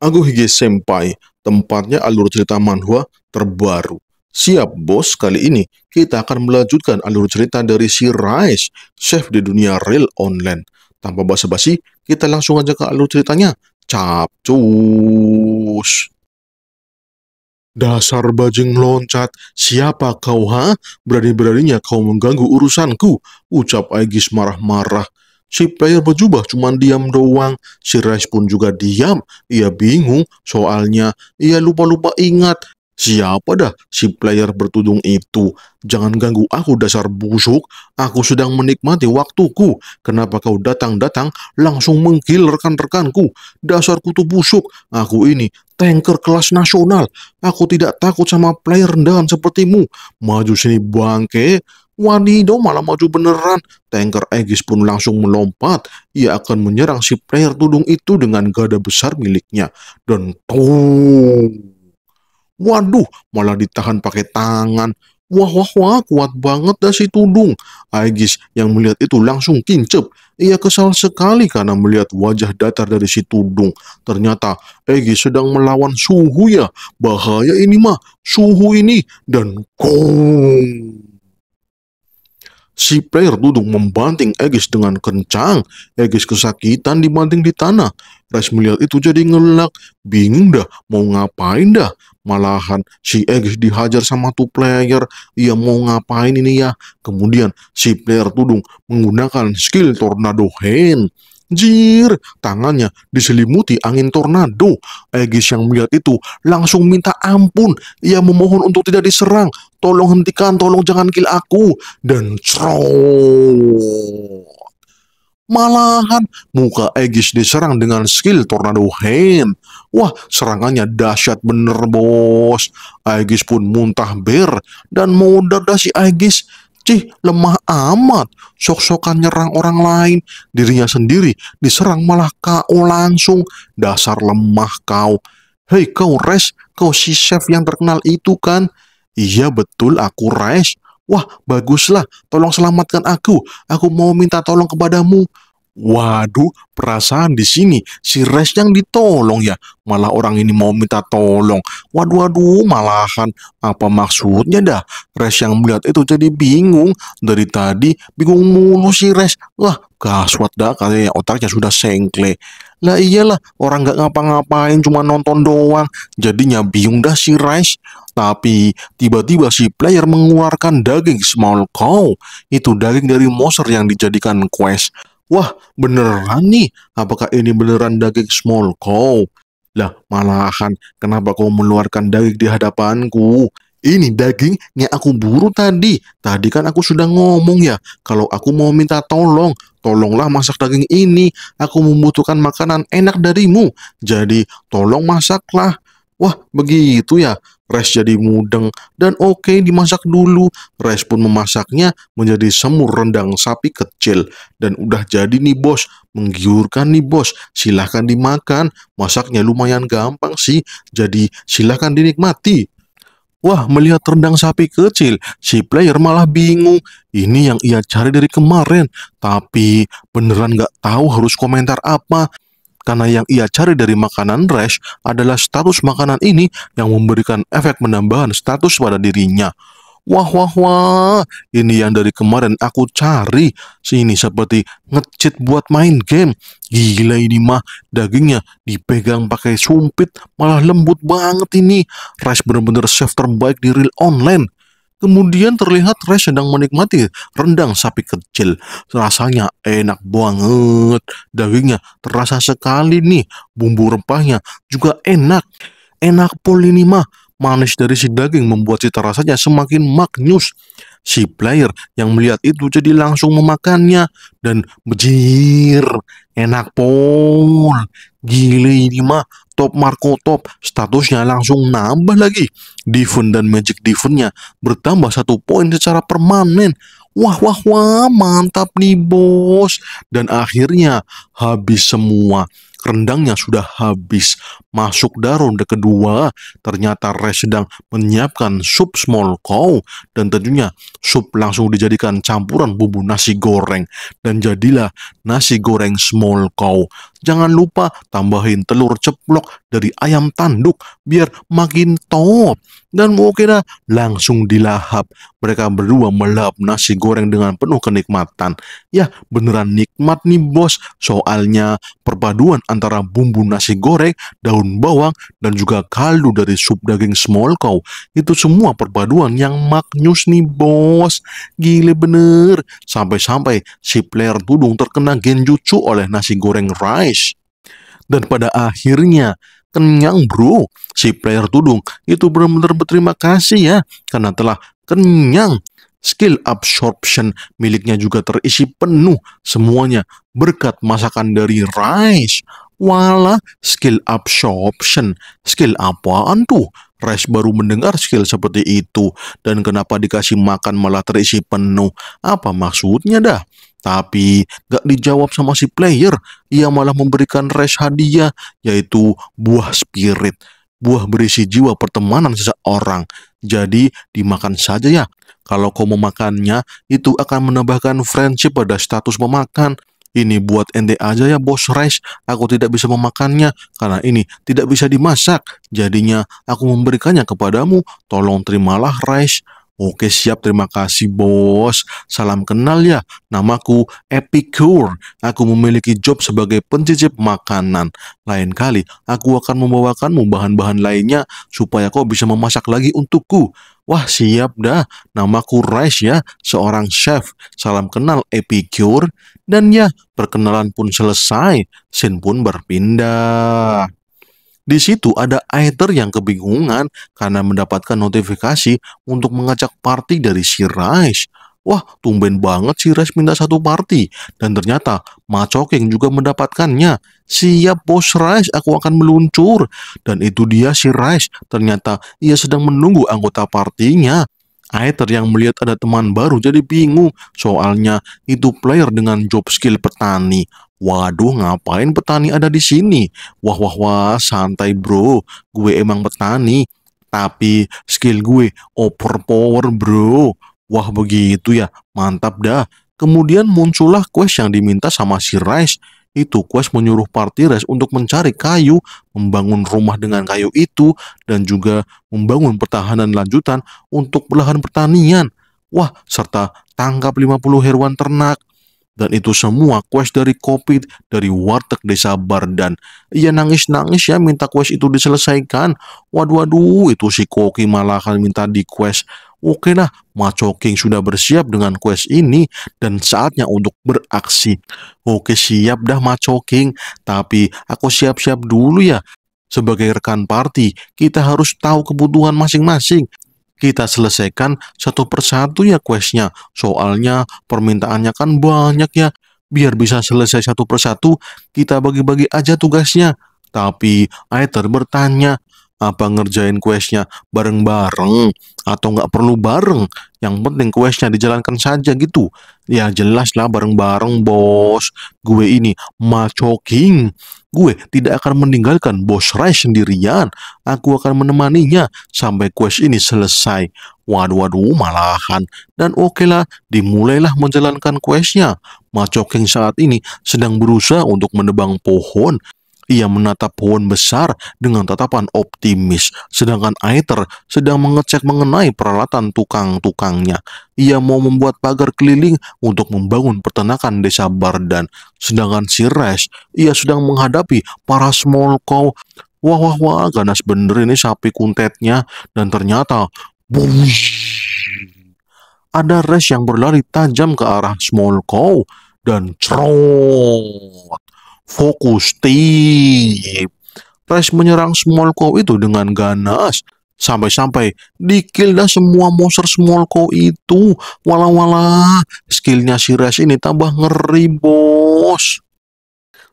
Aku Hige Senpai, tempatnya alur cerita manhwa terbaru. Siap bos, kali ini kita akan melanjutkan alur cerita dari si Rise, chef di dunia real online. Tanpa basa-basi, kita langsung aja ke alur ceritanya. Capcus. Dasar bajing loncat, siapa kau ha? Berani-beraninya kau mengganggu urusanku, ucap Aegis marah-marah. Si player berjubah cuma diam doang, si Rice pun juga diam. Ia bingung, soalnya ia lupa-lupa ingat. Siapa dah si player bertudung itu? Jangan ganggu aku dasar busuk, aku sedang menikmati waktuku. Kenapa kau datang-datang langsung mengkill rekan-rekanku? Dasar kutu busuk, aku ini tanker kelas nasional. Aku tidak takut sama player rendahan sepertimu. Maju sini bangke. Wadidaw, malah maju beneran. Tanker Aegis pun langsung melompat. Ia akan menyerang si player tudung itu dengan gada besar miliknya. Dan tuh, waduh, malah ditahan pakai tangan. Wah, wah, wah, kuat banget dah si tudung. Aegis yang melihat itu langsung kincep. Ia kesal sekali karena melihat wajah datar dari si tudung. Ternyata Aegis sedang melawan suhu ya. Bahaya ini mah, suhu ini. Dan gong. Si player duduk membanting Aegis dengan kencang. Aegis kesakitan dibanting di tanah. Rice melihat itu jadi ngelak. Bingung dah mau ngapain dah. Malahan si Aegis dihajar sama tuh player. Ia mau ngapain ini ya. Kemudian si player tudung menggunakan skill Tornado Hand. Jir, tangannya diselimuti angin tornado. Aegis yang melihat itu langsung minta ampun. Ia memohon untuk tidak diserang. Tolong hentikan, tolong jangan kill aku. Dan cerot. Malahan muka Aegis diserang dengan skill Tornado Hand. Wah, serangannya dahsyat bener bos. Aegis pun muntah ber. Dan modal dah si Aegis. Cih, lemah amat. Sok-sokan nyerang orang lain. Dirinya sendiri diserang malah KO langsung. Dasar lemah kau. Hei kau Res, kau si chef yang terkenal itu kan? Iya betul, aku Res. Wah, baguslah. Tolong selamatkan aku. Aku mau minta tolong kepadamu. Waduh, perasaan di sini si Res yang ditolong ya. Malah orang ini mau minta tolong. Waduh, waduh, malahan apa maksudnya dah? Res yang melihat itu jadi bingung. Dari tadi bingung mulu si Res. Wah, gaswat dah, katanya otaknya sudah sengkle. Lah iyalah, orang gak ngapa-ngapain cuma nonton doang. Jadinya bingung dah si Res. Tapi tiba-tiba si player mengeluarkan daging small cow. Itu daging dari monster yang dijadikan quest. Wah, beneran nih. Apakah ini beneran daging small cow? Lah, malahan kenapa kau mengeluarkan daging di hadapanku? Ini daging yang aku buru tadi. Tadi kan aku sudah ngomong ya, kalau aku mau minta tolong, tolonglah masak daging ini. Aku membutuhkan makanan enak darimu. Jadi, tolong masaklah. Wah, begitu ya. Res jadi mudeng dan oke dimasak dulu. Res pun memasaknya menjadi semur rendang sapi kecil. Dan udah jadi nih bos, menggiurkan nih bos. Silahkan dimakan, masaknya lumayan gampang sih. Jadi silahkan dinikmati. Wah, melihat rendang sapi kecil, si player malah bingung. Ini yang ia cari dari kemarin. Tapi beneran gak tahu harus komentar apa. Karena yang ia cari dari makanan Rash adalah status makanan ini yang memberikan efek penambahan status pada dirinya. Wah, wah, wah, ini yang dari kemarin aku cari. Sini seperti nge-cheat buat main game. Gila ini mah, dagingnya dipegang pakai sumpit, malah lembut banget ini. Rash bener-bener chef terbaik di real online. Kemudian terlihat Ray sedang menikmati rendang sapi kecil. Rasanya enak banget. Dagingnya terasa sekali nih. Bumbu rempahnya juga enak. Enak pol ini mah. Manis dari si daging membuat cita rasanya semakin maknyus. Si player yang melihat itu jadi langsung memakannya. Dan bejir. Enak pol. Gile ini mah. Top Marco Top. Statusnya langsung nambah lagi. Defense dan Magic Defense-nya bertambah 1 poin secara permanen. Wah, wah, wah, mantap nih bos. Dan akhirnya habis semua. Rendangnya sudah habis. Masuk ronde kedua, ternyata Res sedang menyiapkan sup small cow. Dan tentunya sup langsung dijadikan campuran bumbu nasi goreng. Dan jadilah nasi goreng small cow. Jangan lupa tambahin telur ceplok dari ayam tanduk biar makin top. Dan oke dah, langsung dilahap. Mereka berdua melahap nasi goreng dengan penuh kenikmatan. Ya, beneran nikmat nih bos. Soalnya perpaduan antara bumbu nasi goreng, daun bawang, dan juga kaldu dari sup daging small cow. Itu semua perpaduan yang maknyus nih bos. Gile bener. Sampai-sampai si player tudung terkena genjutsu oleh nasi goreng rice. Dan pada akhirnya kenyang bro. Si player tudung itu benar-benar berterima kasih ya karena telah kenyang. Skill absorption miliknya juga terisi penuh semuanya berkat masakan dari Rice. Walah, skill absorption. Skill apaan tuh? Rice baru mendengar skill seperti itu. Dan kenapa dikasih makan malah terisi penuh? Apa maksudnya dah? Tapi gak dijawab sama si player. Ia malah memberikan Rice hadiah, yaitu buah spirit. Buah berisi jiwa pertemanan seseorang. Jadi dimakan saja ya. Kalau kau memakannya, itu akan menambahkan friendship pada status pemakan. Ini buat ente aja ya bos Rice. Aku tidak bisa memakannya karena ini tidak bisa dimasak. Jadinya aku memberikannya kepadamu. Tolong terimalah Rice. Oke siap, terima kasih bos. Salam kenal ya, namaku Epicure. Aku memiliki job sebagai pencicip makanan. Lain kali aku akan membawakanmu bahan-bahan lainnya supaya kau bisa memasak lagi untukku. Wah siap dah, namaku Rice ya, seorang chef. Salam kenal Epicure. Dan ya, perkenalan pun selesai. Scene pun berpindah. Di situ ada Aether yang kebingungan karena mendapatkan notifikasi untuk mengajak party dari si Rice. Wah, tumben banget si Rice minta satu party. Dan ternyata Machoking juga mendapatkannya. Siap bos Rice, aku akan meluncur. Dan itu dia si Rice. Ternyata ia sedang menunggu anggota partinya. Aether yang melihat ada teman baru jadi bingung. Soalnya itu player dengan job skill petani. Waduh, ngapain petani ada di sini? Wah, wah, wah, santai bro. Gue emang petani. Tapi skill gue overpower bro. Wah, begitu ya. Mantap dah. Kemudian muncullah quest yang diminta sama si Rice. Itu quest menyuruh party Rice untuk mencari kayu, membangun rumah dengan kayu itu, dan juga membangun pertahanan lanjutan untuk lahan pertanian. Wah, serta tangkap 50 hewan ternak. Dan itu semua quest dari Kopi dari warteg desa Bardan. Ia nangis-nangis ya minta quest itu diselesaikan. Waduh, waduh, itu si Koki malah akan minta di quest. Oke lah, Machoking sudah bersiap dengan quest ini dan saatnya untuk beraksi. Oke siap dah Machoking, tapi aku siap-siap dulu ya. Sebagai rekan party, kita harus tahu kebutuhan masing-masing. Kita selesaikan satu persatu ya questnya. Soalnya permintaannya kan banyak ya. Biar bisa selesai satu persatu, kita bagi-bagi aja tugasnya. Tapi Aether bertanya, apa ngerjain questnya bareng-bareng atau nggak perlu bareng? Yang penting questnya dijalankan saja gitu. Ya jelas lah bareng-bareng bos. Gue ini Machoking. Gue tidak akan meninggalkan bos Rice sendirian. Aku akan menemaninya sampai quest ini selesai. Waduh, waduh, malahan. Dan oke lah, dimulailah menjalankan questnya. Machoking saat ini sedang berusaha untuk menebang pohon. Ia menatap pohon besar dengan tatapan optimis, sedangkan Aether sedang mengecek mengenai peralatan tukang-tukangnya. Ia mau membuat pagar keliling untuk membangun peternakan desa Bardan, sedangkan si Rice, ia sedang menghadapi para small cow. Wah, wah, wah, ganas bener ini sapi kuntetnya, dan ternyata, bush, ada Rice yang berlari tajam ke arah small cow, dan cerot. Fokus tip. Rice menyerang small cow itu dengan ganas. Sampai-sampai di-kill dah semua monster small cow itu. Walah walah. Skillnya si Rice ini tambah ngeri bos.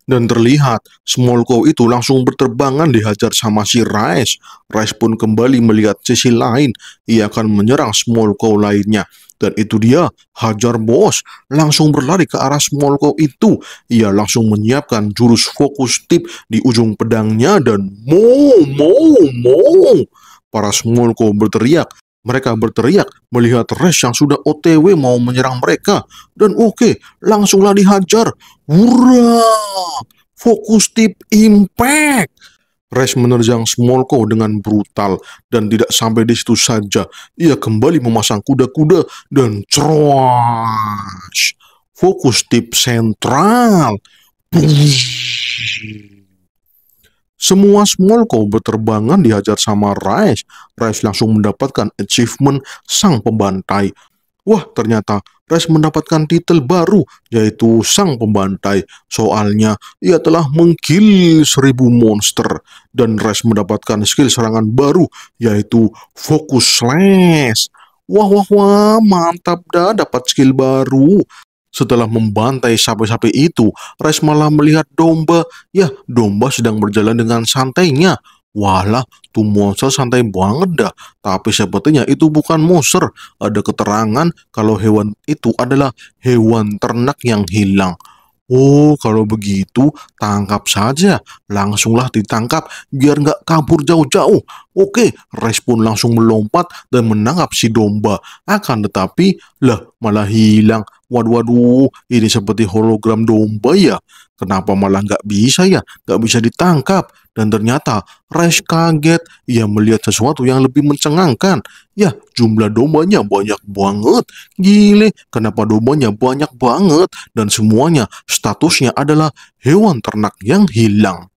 Dan terlihat, small cow itu langsung berterbangan dihajar sama si Rice. Rice pun kembali melihat sisi lain, ia akan menyerang small cow lainnya. Dan itu dia, hajar bos, langsung berlari ke arah small cow itu. Ia langsung menyiapkan jurus fokus tip di ujung pedangnya dan mo. Para small cow berteriak. Mereka berteriak melihat Rice yang sudah OTW mau menyerang mereka. Dan oke, langsunglah dihajar. Hurrah! Fokus tip impact. Rice menerjang Smolko dengan brutal dan tidak sampai di situ saja. Ia kembali memasang kuda-kuda dan crush. Fokus tip sentral. Semua Smolko berterbangan dihajar sama Rice. Rice langsung mendapatkan achievement sang pembantai. Wah, ternyata Rice mendapatkan titel baru, yaitu Sang Pembantai. Soalnya, ia telah mengkill 1000 monster. Dan Rice mendapatkan skill serangan baru, yaitu Focus Slash. Wah, mantap dah dapat skill baru. Setelah membantai sapi-sapi itu, Rice malah melihat domba. Ya, domba sedang berjalan dengan santainya. Walah, tuh monster santai banget dah. Tapi sepertinya itu bukan monster. Ada keterangan kalau hewan itu adalah hewan ternak yang hilang. Oh, kalau begitu tangkap saja. Langsunglah ditangkap biar nggak kabur jauh-jauh. Oke, Rice pun langsung melompat dan menangkap si domba. Akan tetapi, lah malah hilang. Waduh, ini seperti hologram domba ya. Kenapa malah nggak bisa ya? Nggak bisa ditangkap. Dan ternyata Rice kaget. Ia melihat sesuatu yang lebih mencengangkan. Ya, jumlah dombanya banyak banget. Gile, kenapa dombanya banyak banget? Dan semuanya statusnya adalah hewan ternak yang hilang.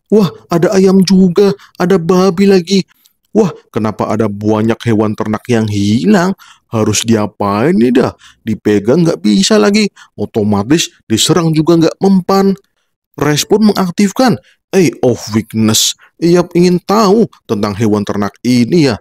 Wah, ada ayam juga, ada babi lagi. Wah, kenapa ada banyak hewan ternak yang hilang? Harus diapain nih dah? Dipegang nggak bisa lagi. Otomatis diserang juga nggak mempan. Respon mengaktifkan Eye of Weakness. Ia ingin tahu tentang hewan ternak ini ya.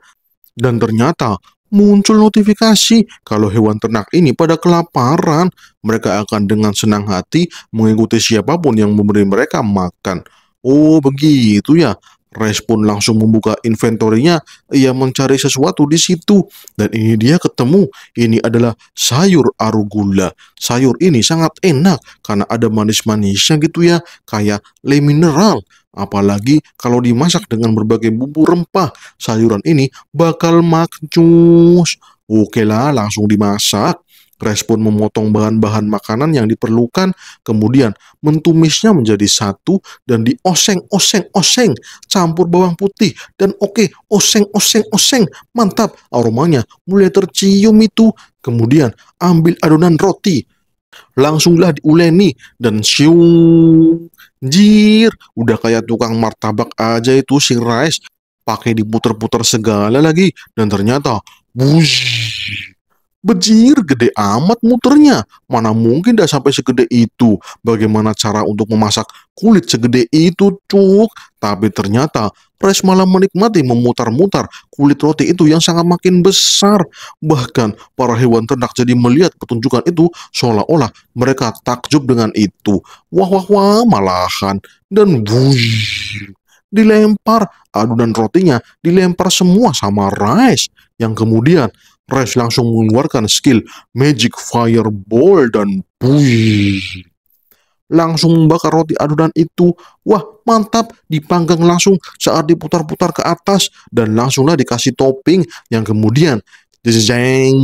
Dan ternyata muncul notifikasi kalau hewan ternak ini pada kelaparan. Mereka akan dengan senang hati mengikuti siapapun yang memberi mereka makan. Oh begitu ya. Respon langsung membuka inventorinya. Ia mencari sesuatu di situ. Dan ini dia ketemu. Ini adalah sayur arugula. Sayur ini sangat enak karena ada manis-manisnya gitu ya. Kayak le mineral. Apalagi kalau dimasak dengan berbagai bumbu rempah. Sayuran ini bakal maknyus. Oke lah, langsung dimasak. Respon memotong bahan-bahan makanan yang diperlukan, kemudian mentumisnya menjadi satu dan dioseng, campur bawang putih dan oke, oseng, mantap, aromanya mulai tercium itu. Kemudian ambil adonan roti, langsunglah diuleni dan siung, jir, udah kayak tukang martabak aja itu si Rice, pakai diputer-puter segala lagi dan ternyata, wush. Bejir, gede amat muternya. Mana mungkin dah sampai segede itu. Bagaimana cara untuk memasak kulit segede itu, cuk? Tapi ternyata Rice malah menikmati memutar-mutar kulit roti itu yang sangat makin besar. Bahkan para hewan ternak jadi melihat pertunjukan itu seolah-olah mereka takjub dengan itu. Wah, malahan. Dan wuih, dilempar adonan rotinya, dilempar semua sama Rice. Yang kemudian Rice langsung mengeluarkan skill Magic Fireball dan puih, langsung membakar roti adonan itu. Wah, mantap, dipanggang langsung saat diputar-putar ke atas dan langsunglah dikasih topping yang kemudian jeng,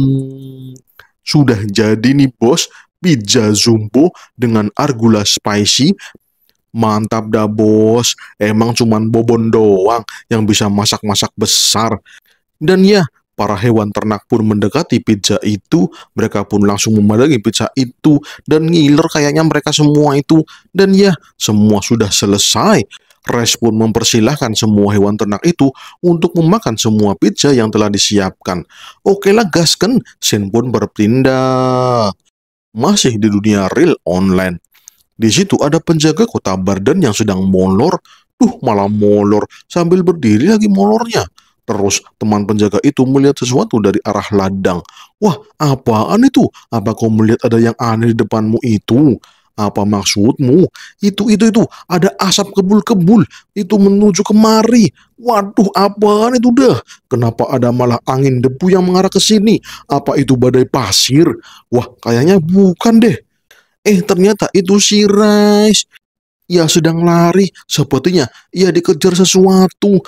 sudah jadi nih bos, pizza Zumbo dengan arugula spicy. Mantap dah bos, emang cuman Bobon doang yang bisa masak-masak besar. Dan ya, para hewan ternak pun mendekati pizza itu. Mereka pun langsung memandangi pizza itu dan ngiler kayaknya mereka semua itu. Dan ya, semua sudah selesai. Rice pun mempersilahkan semua hewan ternak itu untuk memakan semua pizza yang telah disiapkan. Oke lah gasken, Shin pun berpindah. Masih di dunia real online. Di situ ada penjaga kota Bardan yang sedang molor. Malah molor sambil berdiri lagi molornya. Terus teman penjaga itu melihat sesuatu dari arah ladang. Wah, apaan itu? Apa kau melihat ada yang aneh di depanmu itu? Apa maksudmu? Itu, ada asap kebul-kebul, itu menuju kemari. Waduh, apaan itu dah? Kenapa ada malah angin debu yang mengarah ke sini? Apa itu badai pasir? Wah, kayaknya bukan deh. Ternyata itu si Rice. Ia sedang lari, sepertinya ia dikejar sesuatu.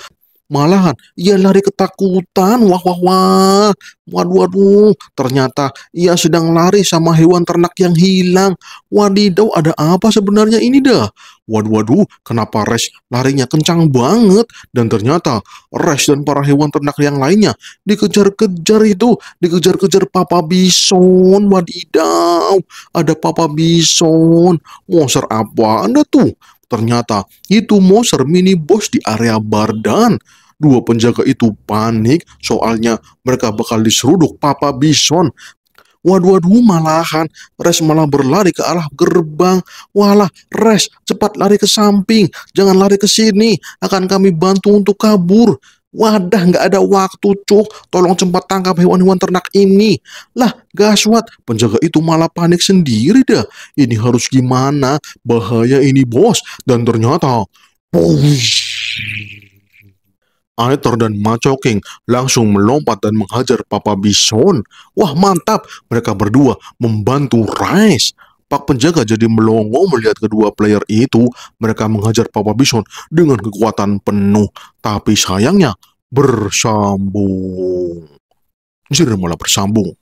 Malahan ia lari ketakutan. Wah, wah, wah. Waduh, waduh. Ternyata ia sedang lari sama hewan ternak yang hilang. Wadidaw, ada apa sebenarnya ini dah? Waduh, waduh. Kenapa Rex larinya kencang banget? Dan ternyata Rex dan para hewan ternak yang lainnya dikejar-kejar itu. Dikejar-kejar Papa Bison. Wadidaw. Ada Papa Bison. Monster apa Anda tuh? Ternyata itu monster mini boss di area Bardan. Dua penjaga itu panik soalnya mereka bakal diseruduk Papa Bison. Waduh, waduh, malahan Res malah berlari ke arah gerbang. Walah, Res, cepat lari ke samping. Jangan lari ke sini. Akan kami bantu untuk kabur. Wadah, nggak ada waktu, Cuk. Tolong cepat tangkap hewan-hewan ternak ini. Lah, gaswat. Penjaga itu malah panik sendiri dah. Ini harus gimana? Bahaya ini, bos. Dan ternyata... Aether dan Macho King langsung melompat dan menghajar Papa Bison. Wah, mantap, mereka berdua membantu Rice. Pak penjaga jadi melongo melihat kedua player itu. Mereka menghajar Papa Bison dengan kekuatan penuh. Tapi sayangnya bersambung. Jadi malah bersambung.